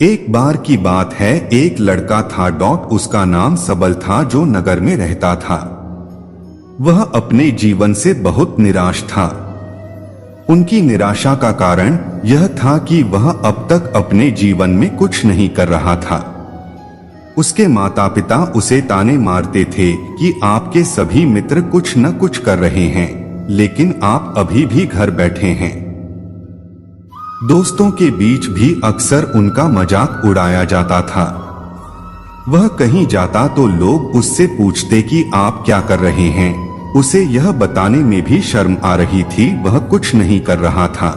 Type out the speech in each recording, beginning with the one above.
एक बार की बात है, एक लड़का था। उसका नाम सबल था, जो नगर में रहता था। वह अपने जीवन से बहुत निराश था। उनकी निराशा का कारण यह था कि वह अब तक अपने जीवन में कुछ नहीं कर रहा था। उसके माता पिता उसे ताने मारते थे कि आपके सभी मित्र कुछ न कुछ कर रहे हैं, लेकिन आप अभी भी घर बैठे हैं। दोस्तों के बीच भी अक्सर उनका मजाक उड़ाया जाता था। वह कहीं जाता तो लोग उससे पूछते कि आप क्या कर रहे हैं। उसे यह बताने में भी शर्म आ रही थी, वह कुछ नहीं कर रहा था।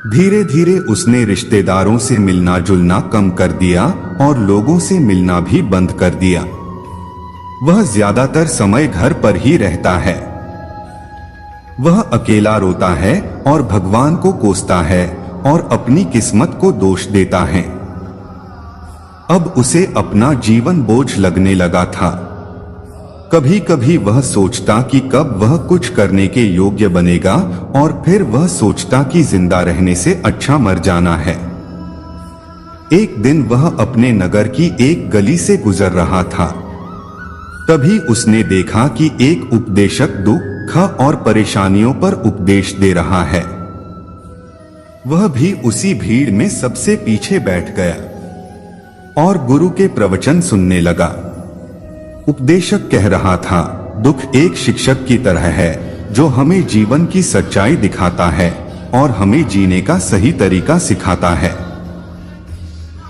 धीरे धीरे उसने रिश्तेदारों से मिलना जुलना कम कर दिया और लोगों से मिलना भी बंद कर दिया। वह ज्यादातर समय घर पर ही रहता है। वह अकेला रोता है और भगवान को कोसता है और अपनी किस्मत को दोष देता है। अब उसे अपना जीवन बोझ लगने लगा था। कभी कभी वह सोचता कि कब वह कुछ करने के योग्य बनेगा, और फिर वह सोचता कि जिंदा रहने से अच्छा मर जाना है। एक दिन वह अपने नगर की एक गली से गुजर रहा था। तभी उसने देखा कि एक उपदेशक दुख और परेशानियों पर उपदेश दे रहा है। वह भी उसी भीड़ में सबसे पीछे बैठ गया और गुरु के प्रवचन सुनने लगा। उपदेशक कह रहा था, दुख एक शिक्षक की तरह है जो हमें जीवन की सच्चाई दिखाता है और हमें जीने का सही तरीका सिखाता है।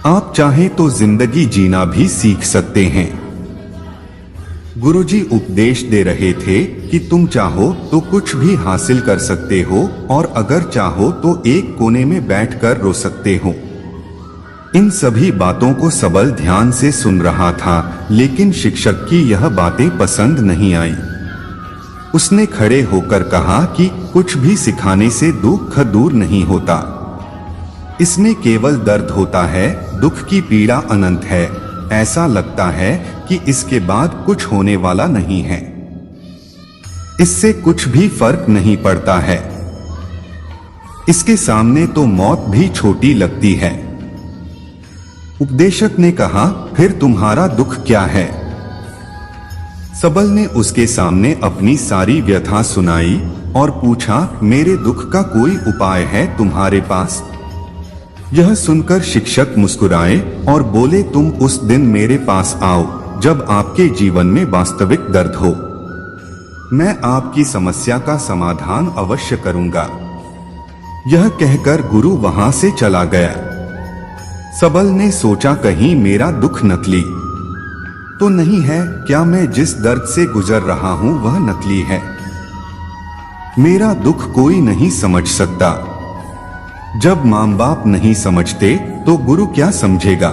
आप चाहें तो जिंदगी जीना भी सीख सकते हैं। गुरुजी उपदेश दे रहे थे कि तुम चाहो तो कुछ भी हासिल कर सकते हो, और अगर चाहो तो एक कोने में बैठकर रो सकते हो। इन सभी बातों को सबल ध्यान से सुन रहा था, लेकिन शिक्षक की यह बातें पसंद नहीं आई। उसने खड़े होकर कहा कि कुछ भी सिखाने से दुख दूर नहीं होता। इसमें केवल दर्द होता है, दुख की पीड़ा अनंत है। ऐसा लगता है कि इसके बाद कुछ होने वाला नहीं है। इससे कुछ भी फर्क नहीं पड़ता है। इसके सामने तो मौत भी छोटी लगती है। उपदेशक ने कहा, फिर तुम्हारा दुख क्या है? सबल ने उसके सामने अपनी सारी व्यथा सुनाई और पूछा, मेरे दुख का कोई उपाय है तुम्हारे पास? यह सुनकर शिक्षक मुस्कुराए और बोले, तुम उस दिन मेरे पास आओ जब आपके जीवन में वास्तविक दर्द हो। मैं आपकी समस्या का समाधान अवश्य करूंगा। यह कहकर गुरु वहां से चला गया। सबल ने सोचा, कहीं मेरा दुख नकली तो नहीं है? क्या मैं जिस दर्द से गुजर रहा हूं वह नकली है? मेरा दुख कोई नहीं समझ सकता। जब मां बाप नहीं समझते तो गुरु क्या समझेगा?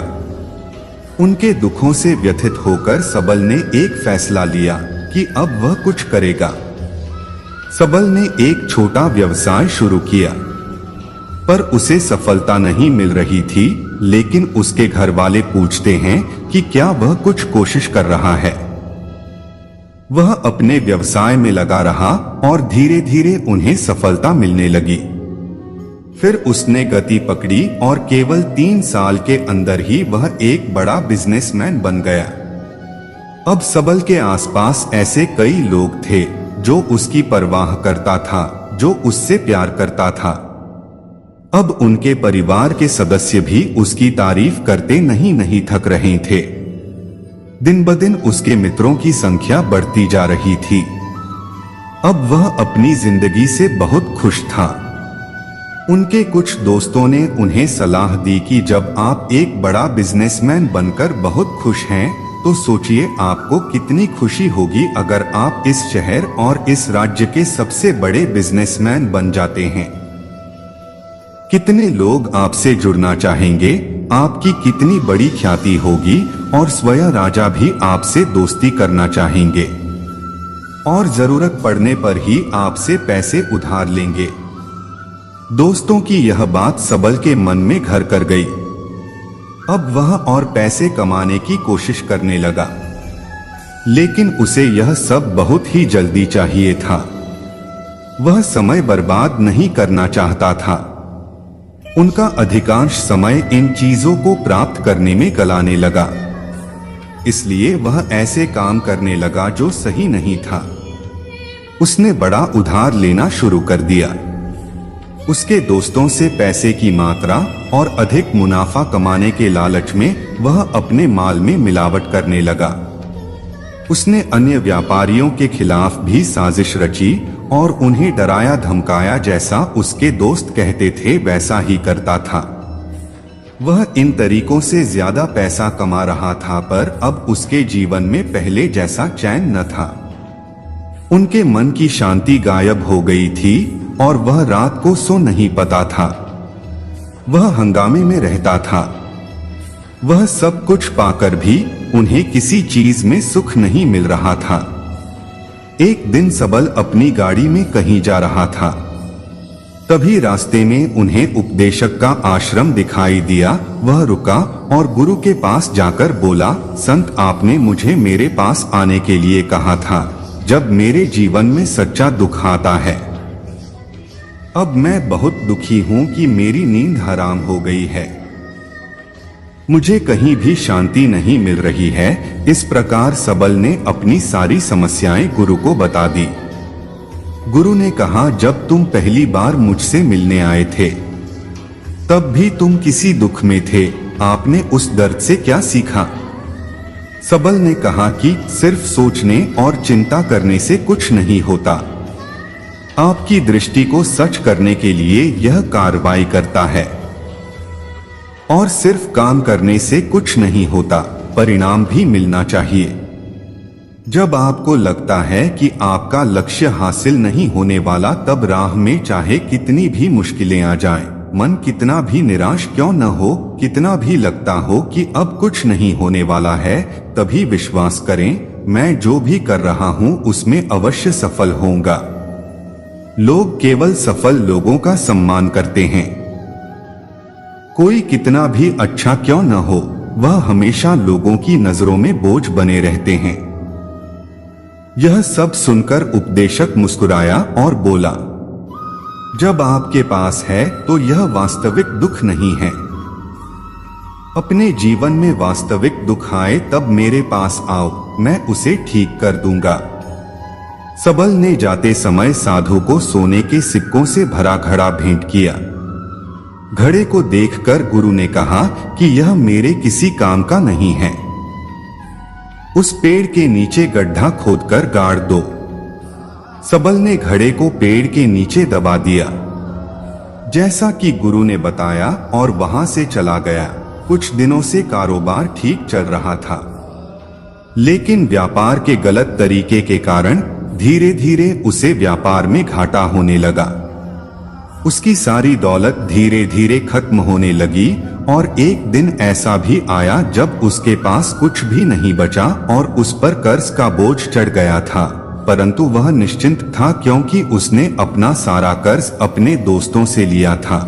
उनके दुखों से व्यथित होकर सबल ने एक फैसला लिया कि अब वह कुछ करेगा। सबल ने एक छोटा व्यवसाय शुरू किया, पर उसे सफलता नहीं मिल रही थी। लेकिन उसके घर वाले पूछते हैं कि क्या वह कुछ कोशिश कर रहा है। वह अपने व्यवसाय में लगा रहा और धीरे धीरे उन्हें सफलता मिलने लगी। फिर उसने गति पकड़ी और केवल 3 साल के अंदर ही वह एक बड़ा बिजनेसमैन बन गया। अब सबल के आसपास ऐसे कई लोग थे जो उसकी परवाह करता था, जो उससे प्यार करता था। अब उनके परिवार के सदस्य भी उसकी तारीफ करते नहीं थक रहे थे। दिन ब दिन उसके मित्रों की संख्या बढ़ती जा रही थी। अब वह अपनी जिंदगी से बहुत खुश था। उनके कुछ दोस्तों ने उन्हें सलाह दी कि जब आप एक बड़ा बिजनेसमैन बनकर बहुत खुश हैं, तो सोचिए आपको कितनी खुशी होगी अगर आप इस शहर और इस राज्य के सबसे बड़े बिजनेसमैन बन जाते हैं। कितने लोग आपसे जुड़ना चाहेंगे, आपकी कितनी बड़ी ख्याति होगी, और स्वयं राजा भी आपसे दोस्ती करना चाहेंगे और जरूरत पड़ने पर ही आपसे पैसे उधार लेंगे। दोस्तों की यह बात सबल के मन में घर कर गई। अब वह और पैसे कमाने की कोशिश करने लगा, लेकिन उसे यह सब बहुत ही जल्दी चाहिए था। वह समय बर्बाद नहीं करना चाहता था। उनका अधिकांश समय इन चीजों को प्राप्त करने में गलाने लगा, इसलिए वह ऐसे काम करने लगा जो सही नहीं था। उसने बड़ा उधार लेना शुरू कर दिया। उसके दोस्तों से पैसे की मात्रा और अधिक मुनाफा कमाने के लालच में वह अपने माल में मिलावट करने लगा। उसने अन्य व्यापारियों के खिलाफ भी साजिश रची और उन्हें डराया धमकाया, जैसा उसके दोस्त कहते थे वैसा ही करता था। वह इन तरीकों से ज्यादा पैसा कमा रहा था, पर अब उसके जीवन में पहले जैसा चैन न था। उनके मन की शांति गायब हो गई थी और वह रात को सो नहीं पाता था। वह हंगामे में रहता था। वह सब कुछ पाकर भी उन्हें किसी चीज में सुख नहीं मिल रहा था। एक दिन सबल अपनी गाड़ी में कहीं जा रहा था। तभी रास्ते में उन्हें उपदेशक का आश्रम दिखाई दिया। वह रुका और गुरु के पास जाकर बोला, संत, आपने मुझे मेरे पास आने के लिए कहा था जब मेरे जीवन में सच्चा दुख आता है। अब मैं बहुत दुखी हूं कि मेरी नींद हराम हो गई है। मुझे कहीं भी शांति नहीं मिल रही है। इस प्रकार सबल ने अपनी सारी समस्याएं गुरु को बता दी। गुरु ने कहा, जब तुम पहली बार मुझसे मिलने आए थे तब भी तुम किसी दुख में थे। आपने उस दर्द से क्या सीखा? सबल ने कहा कि सिर्फ सोचने और चिंता करने से कुछ नहीं होता। आपकी दृष्टि को सच करने के लिए यह कार्रवाई करता है। और सिर्फ काम करने से कुछ नहीं होता, परिणाम भी मिलना चाहिए। जब आपको लगता है कि आपका लक्ष्य हासिल नहीं होने वाला, तब राह में चाहे कितनी भी मुश्किलें आ जाएं, मन कितना भी निराश क्यों न हो, कितना भी लगता हो कि अब कुछ नहीं होने वाला है, तभी विश्वास करें, मैं जो भी कर रहा हूं उसमें अवश्य सफल होऊंगा। लोग केवल सफल लोगों का सम्मान करते हैं। कोई कितना भी अच्छा क्यों न हो, वह हमेशा लोगों की नजरों में बोझ बने रहते हैं। यह सब सुनकर उपदेशक मुस्कुराया और बोला, जब आपके पास है तो यह वास्तविक दुख नहीं है। अपने जीवन में वास्तविक दुख आए तब मेरे पास आओ, मैं उसे ठीक कर दूंगा। सबल ने जाते समय साधु को सोने के सिक्कों से भरा घड़ा भेंट किया। घड़े को देखकर गुरु ने कहा कि यह मेरे किसी काम का नहीं है। उस पेड़ के नीचे गड्ढा खोदकर गाड़ दो। सबल ने घड़े को पेड़ के नीचे दबा दिया, जैसा कि गुरु ने बताया, और वहां से चला गया। कुछ दिनों से कारोबार ठीक चल रहा था, लेकिन व्यापार के गलत तरीके के कारण धीरे धीरे उसे व्यापार में घाटा होने लगा। उसकी सारी दौलत धीरे धीरे खत्म होने लगी और एक दिन ऐसा भी आया जब उसके पास कुछ भी नहीं बचा और उस पर कर्ज का बोझ चढ़ गया था। परंतु वह निश्चिंत था, क्योंकि उसने अपना सारा कर्ज अपने दोस्तों से लिया था।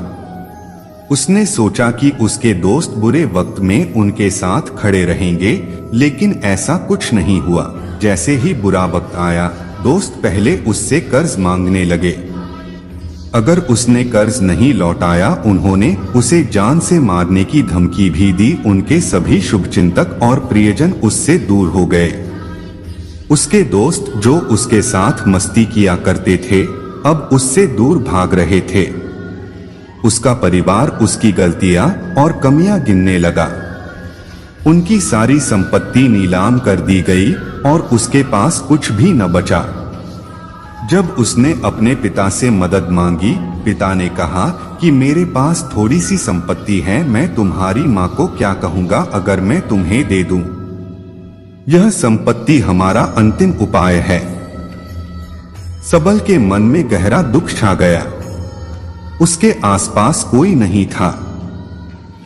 उसने सोचा कि उसके दोस्त बुरे वक्त में उनके साथ खड़े रहेंगे, लेकिन ऐसा कुछ नहीं हुआ। जैसे ही बुरा वक्त आया, दोस्त पहले उससे कर्ज मांगने लगे। अगर उसने कर्ज नहीं लौटाया, उन्होंने उसे जान से मारने की धमकी भी दी। उनके सभी शुभचिंतक और प्रियजन उससे दूर हो गए। उसके दोस्त जो उसके साथ मस्ती किया करते थे, अब उससे दूर भाग रहे थे। उसका परिवार उसकी गलतियां और कमियां गिनने लगा। उनकी सारी संपत्ति नीलाम कर दी गई और उसके पास कुछ भी न बचा। जब उसने अपने पिता से मदद मांगी, पिता ने कहा कि मेरे पास थोड़ी सी संपत्ति है, मैं तुम्हारी माँ को क्या कहूँगा अगर मैं तुम्हें दे दूं? यह संपत्ति हमारा अंतिम उपाय है। सबल के मन में गहरा दुख छा गया। उसके आसपास कोई नहीं था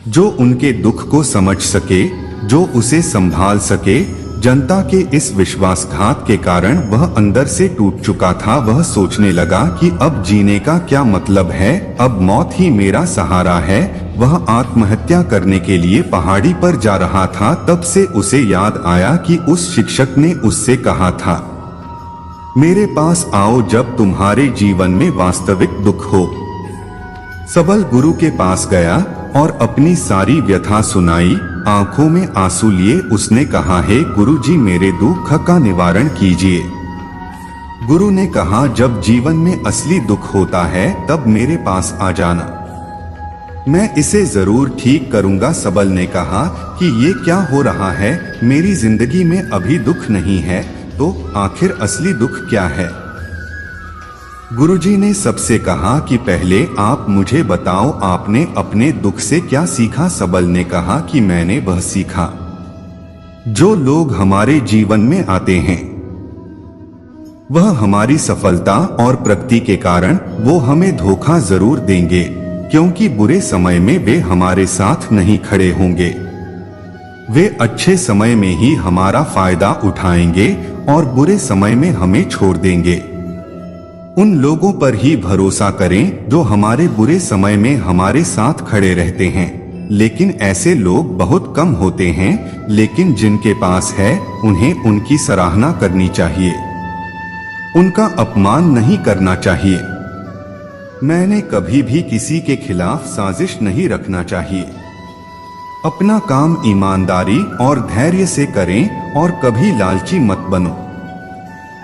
जो उनके दुख को समझ सके, जो उसे संभाल सके। जनता के इस विश्वासघात के कारण वह अंदर से टूट चुका था। वह सोचने लगा कि अब जीने का क्या मतलब है, अब मौत ही मेरा सहारा है। वह आत्महत्या करने के लिए पहाड़ी पर जा रहा था, तब से उसे याद आया कि उस शिक्षक ने उससे कहा था, मेरे पास आओ जब तुम्हारे जीवन में वास्तविक दुख हो। सबल गुरु के पास गया और अपनी सारी व्यथा सुनाई। आंखों में आंसू लिए उसने कहा, हे गुरुजी, मेरे दुख का निवारण कीजिए। गुरु ने कहा, जब जीवन में असली दुख होता है तब मेरे पास आ जाना, मैं इसे जरूर ठीक करूंगा। सबल ने कहा कि ये क्या हो रहा है, मेरी जिंदगी में अभी दुख नहीं है, तो आखिर असली दुख क्या है? गुरुजी ने सबसे कहा कि पहले आप मुझे बताओ, आपने अपने दुख से क्या सीखा? सबल ने कहा कि मैंने वह सीखा, जो लोग हमारे जीवन में आते हैं वह हमारी सफलता और प्रगति के कारण वो हमें धोखा जरूर देंगे, क्योंकि बुरे समय में वे हमारे साथ नहीं खड़े होंगे। वे अच्छे समय में ही हमारा फायदा उठाएंगे और बुरे समय में हमें छोड़ देंगे। उन लोगों पर ही भरोसा करें जो हमारे बुरे समय में हमारे साथ खड़े रहते हैं। लेकिन ऐसे लोग बहुत कम होते हैं, लेकिन जिनके पास है उन्हें उनकी सराहना करनी चाहिए, उनका अपमान नहीं करना चाहिए। मैंने कभी भी किसी के खिलाफ साजिश नहीं रखना चाहिए। अपना काम ईमानदारी और धैर्य से करें और कभी लालची मत बनो।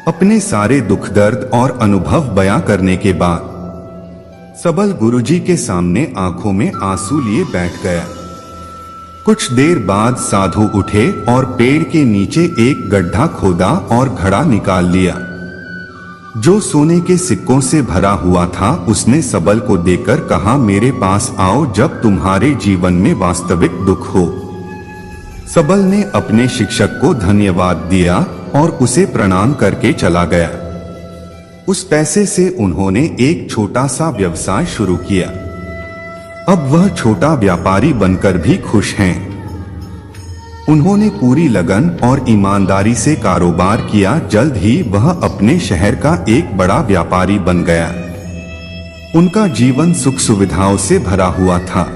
अपने सारे दुख दर्द और अनुभव बयां करने के बाद सबल गुरुजी के सामने आंखों में आंसू लिए बैठ गया। कुछ देर बाद साधु उठे और पेड़ के नीचे एक गड्ढा खोदा और घड़ा निकाल लिया, जो सोने के सिक्कों से भरा हुआ था। उसने सबल को देकर कहा, मेरे पास आओ जब तुम्हारे जीवन में वास्तविक दुख हो। सबल ने अपने शिक्षक को धन्यवाद दिया और उसे प्रणाम करके चला गया। उस पैसे से उन्होंने एक छोटा सा व्यवसाय शुरू किया। अब वह छोटा व्यापारी बनकर भी खुश हैं। उन्होंने पूरी लगन और ईमानदारी से कारोबार किया। जल्द ही वह अपने शहर का एक बड़ा व्यापारी बन गया। उनका जीवन सुख सुविधाओं से भरा हुआ था।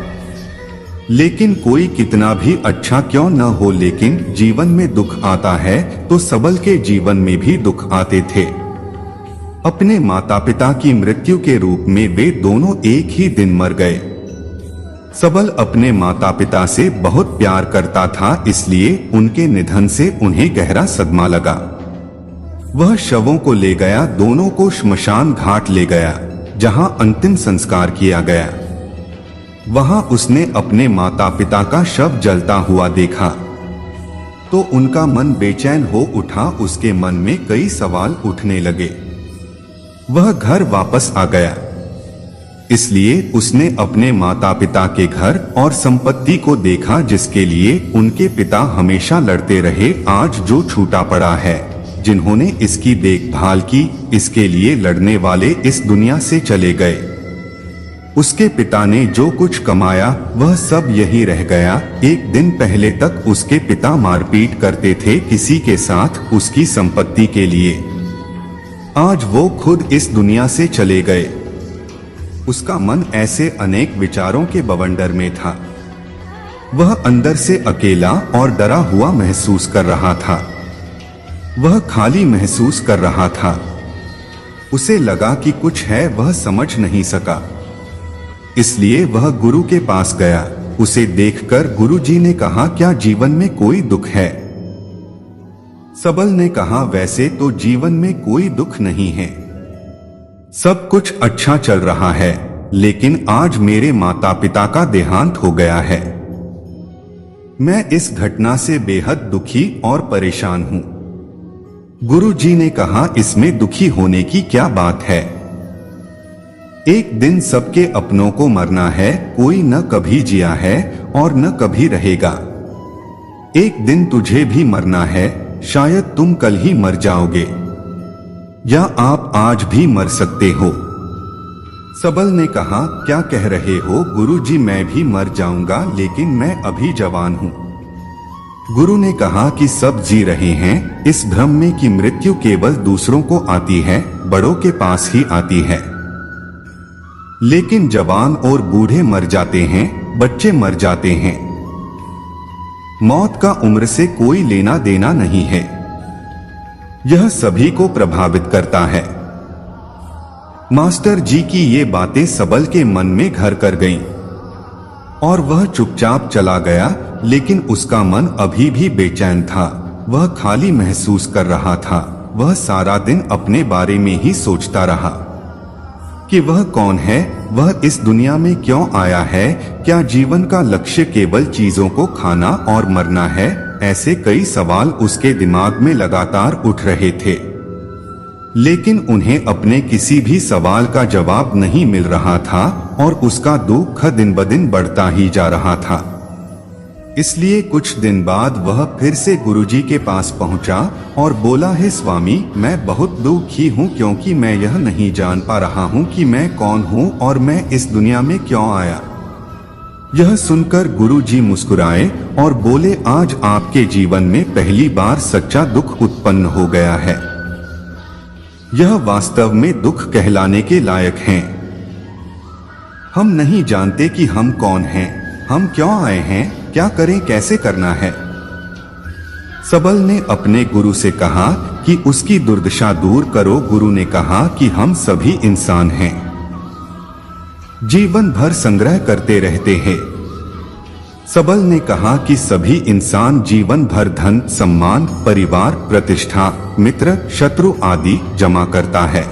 लेकिन कोई कितना भी अच्छा क्यों न हो, लेकिन जीवन में दुख आता है तो सबल के जीवन में भी दुख आते थे। अपने माता पिता की मृत्यु के रूप में वे दोनों एक ही दिन मर गए। सबल अपने माता पिता से बहुत प्यार करता था, इसलिए उनके निधन से उन्हें गहरा सदमा लगा। वह शवों को ले गया, दोनों को श्मशान घाट ले गया, जहां अंतिम संस्कार किया गया। वहां उसने अपने माता पिता का शव जलता हुआ देखा तो उनका मन बेचैन हो उठा। उसके मन में कई सवाल उठने लगे। वह घर वापस आ गया, इसलिए उसने अपने माता पिता के घर और संपत्ति को देखा, जिसके लिए उनके पिता हमेशा लड़ते रहे। आज जो छूटा पड़ा है, जिन्होंने इसकी देखभाल की, इसके लिए लड़ने वाले इस दुनिया से चले गए। उसके पिता ने जो कुछ कमाया वह सब यहीं रह गया। एक दिन पहले तक उसके पिता मारपीट करते थे किसी के साथ उसकी संपत्ति के लिए। आज वो खुद इस दुनिया से चले गए। उसका मन ऐसे अनेक विचारों के बवंडर में था। वह अंदर से अकेला और डरा हुआ महसूस कर रहा था। वह खाली महसूस कर रहा था। उसे लगा कि कुछ है, वह समझ नहीं सका। इसलिए वह गुरु के पास गया। उसे देखकर गुरुजी ने कहा, क्या जीवन में कोई दुख है? सबल ने कहा, वैसे तो जीवन में कोई दुख नहीं है, सब कुछ अच्छा चल रहा है, लेकिन आज मेरे माता पिता का देहांत हो गया है। मैं इस घटना से बेहद दुखी और परेशान हूं। गुरुजी ने कहा, इसमें दुखी होने की क्या बात है? एक दिन सबके अपनों को मरना है। कोई न कभी जिया है और न कभी रहेगा। एक दिन तुझे भी मरना है। शायद तुम कल ही मर जाओगे, या आप आज भी मर सकते हो। सबल ने कहा, क्या कह रहे हो गुरुजी? मैं भी मर जाऊंगा, लेकिन मैं अभी जवान हूं। गुरु ने कहा कि सब जी रहे हैं इस भ्रम में कि मृत्यु केवल दूसरों को आती है, बड़ों के पास ही आती है। लेकिन जवान और बूढ़े मर जाते हैं, बच्चे मर जाते हैं। मौत का उम्र से कोई लेना देना नहीं है। यह सभी को प्रभावित करता है। मास्टर जी की ये बातें सबल के मन में घर कर गईं और वह चुपचाप चला गया, लेकिन उसका मन अभी भी बेचैन था। वह खाली महसूस कर रहा था। वह सारा दिन अपने बारे में ही सोचता रहा कि वह कौन है, वह इस दुनिया में क्यों आया है, क्या जीवन का लक्ष्य केवल चीजों को खाना और मरना है। ऐसे कई सवाल उसके दिमाग में लगातार उठ रहे थे, लेकिन उन्हें अपने किसी भी सवाल का जवाब नहीं मिल रहा था और उसका दुख दिन ब दिन बढ़ता ही जा रहा था। इसलिए कुछ दिन बाद वह फिर से गुरुजी के पास पहुंचा और बोला, हे स्वामी, मैं बहुत दुखी हूं क्योंकि मैं यह नहीं जान पा रहा हूं कि मैं कौन हूं और मैं इस दुनिया में क्यों आया। यह सुनकर गुरुजी मुस्कुराए और बोले, आज आपके जीवन में पहली बार सच्चा दुख उत्पन्न हो गया है। यह वास्तव में दुख कहलाने के लायक हैं। हम नहीं जानते कि हम कौन हैं, हम क्यों आए हैं, क्या करें, कैसे करना है। सबल ने अपने गुरु से कहा कि उसकी दुर्दशा दूर करो। गुरु ने कहा कि हम सभी इंसान हैं, जीवन भर संग्रह करते रहते हैं। सबल ने कहा कि सभी इंसान जीवन भर धन, सम्मान, परिवार, प्रतिष्ठा, मित्र, शत्रु आदि जमा करता है।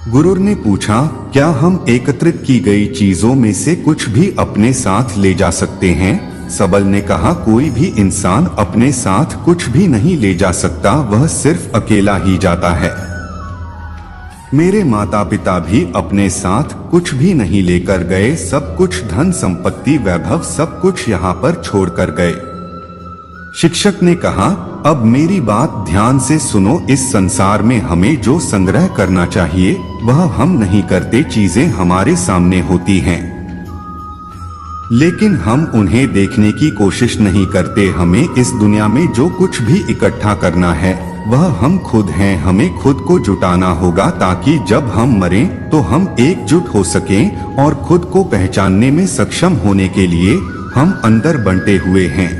गुरु ने पूछा, क्या हम एकत्रित की गई चीजों में से कुछ भी अपने साथ ले जा सकते हैं? सबल ने कहा, कोई भी इंसान अपने साथ कुछ भी नहीं ले जा सकता, वह सिर्फ अकेला ही जाता है। मेरे माता पिता भी अपने साथ कुछ भी नहीं लेकर गए, सब कुछ धन संपत्ति वैभव सब कुछ यहाँ पर छोड़कर गए। शिक्षक ने कहा, अब मेरी बात ध्यान से सुनो, इस संसार में हमें जो संग्रह करना चाहिए वह हम नहीं करते। चीजें हमारे सामने होती हैं, लेकिन हम उन्हें देखने की कोशिश नहीं करते। हमें इस दुनिया में जो कुछ भी इकट्ठा करना है वह हम खुद हैं। हमें खुद को जुटाना होगा ताकि जब हम मरें तो हम एकजुट हो सकें और खुद को पहचानने में सक्षम होने के लिए हम अंदर बंटे हुए हैं।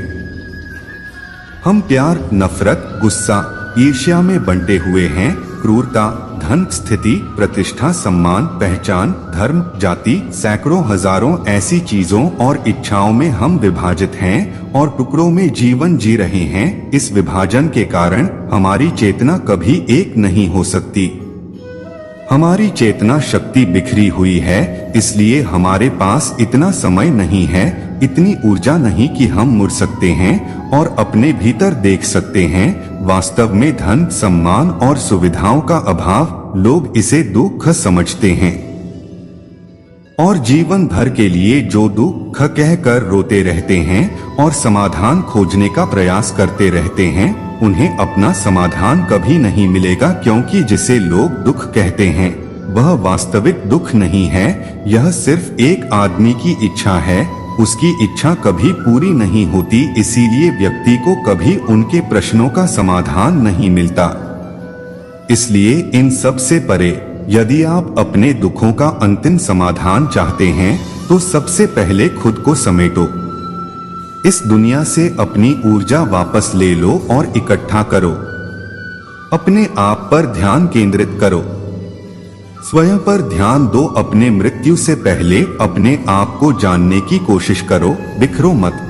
हम प्यार, नफरत, गुस्सा, ईर्ष्या में बंटे हुए हैं। क्रूरता, धन, स्थिति, प्रतिष्ठा, सम्मान, पहचान, धर्म, जाति, सैकड़ों हजारों ऐसी चीजों और इच्छाओं में हम विभाजित हैं और टुकड़ों में जीवन जी रहे हैं। इस विभाजन के कारण हमारी चेतना कभी एक नहीं हो सकती। हमारी चेतना शक्ति बिखरी हुई है, इसलिए हमारे पास इतना समय नहीं है, इतनी ऊर्जा नहीं कि हम मुड़ सकते हैं और अपने भीतर देख सकते हैं। वास्तव में धन, सम्मान और सुविधाओं का अभाव, लोग इसे दुख समझते हैं और जीवन भर के लिए जो दुख कहकर रोते रहते हैं और समाधान खोजने का प्रयास करते रहते हैं, उन्हें अपना समाधान कभी नहीं मिलेगा, क्योंकि जिसे लोग दुख कहते हैं वह वास्तविक दुख नहीं है। यह सिर्फ एक आदमी की इच्छा है, उसकी इच्छा कभी पूरी नहीं होती, इसीलिए व्यक्ति को कभी उनके प्रश्नों का समाधान नहीं मिलता। इसलिए इन सब से परे, यदि आप अपने दुखों का अंतिम समाधान चाहते हैं तो सबसे पहले खुद को समेटो। इस दुनिया से अपनी ऊर्जा वापस ले लो और इकट्ठा करो। अपने आप पर ध्यान केंद्रित करो, स्वयं पर ध्यान दो। अपने मृत्यु से पहले अपने आप को जानने की कोशिश करो, बिखरो मत।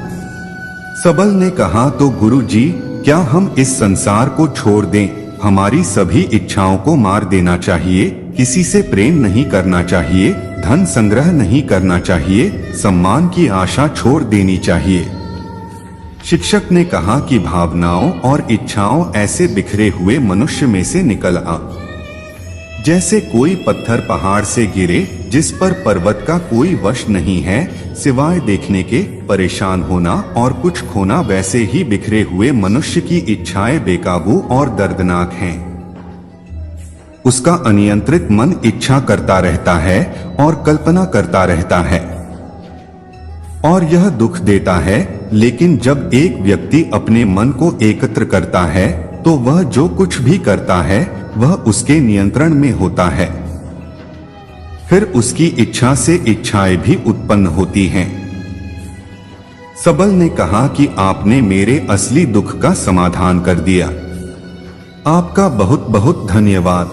सबल ने कहा, तो गुरु जी, क्या हम इस संसार को छोड़ दें? हमारी सभी इच्छाओं को मार देना चाहिए, किसी से प्रेम नहीं करना चाहिए, धन संग्रह नहीं करना चाहिए, सम्मान की आशा छोड़ देनी चाहिए। शिक्षक ने कहा कि भावनाओं और इच्छाओं ऐसे बिखरे हुए मनुष्य में से निकल आ, जैसे कोई पत्थर पहाड़ से गिरे जिस पर पर्वत का कोई वश नहीं है सिवाय देखने के। परेशान होना और कुछ खोना, वैसे ही बिखरे हुए मनुष्य की इच्छाएं बेकाबू और दर्दनाक हैं। उसका अनियंत्रित मन इच्छा करता रहता है और कल्पना करता रहता है और यह दुख देता है। लेकिन जब एक व्यक्ति अपने मन को एकत्र करता है तो वह जो कुछ भी करता है वह उसके नियंत्रण में होता है। फिर उसकी इच्छा से इच्छाएं भी उत्पन्न होती हैं। सबल ने कहा कि आपने मेरे असली दुख का समाधान कर दिया। आपका बहुत बहुत धन्यवाद।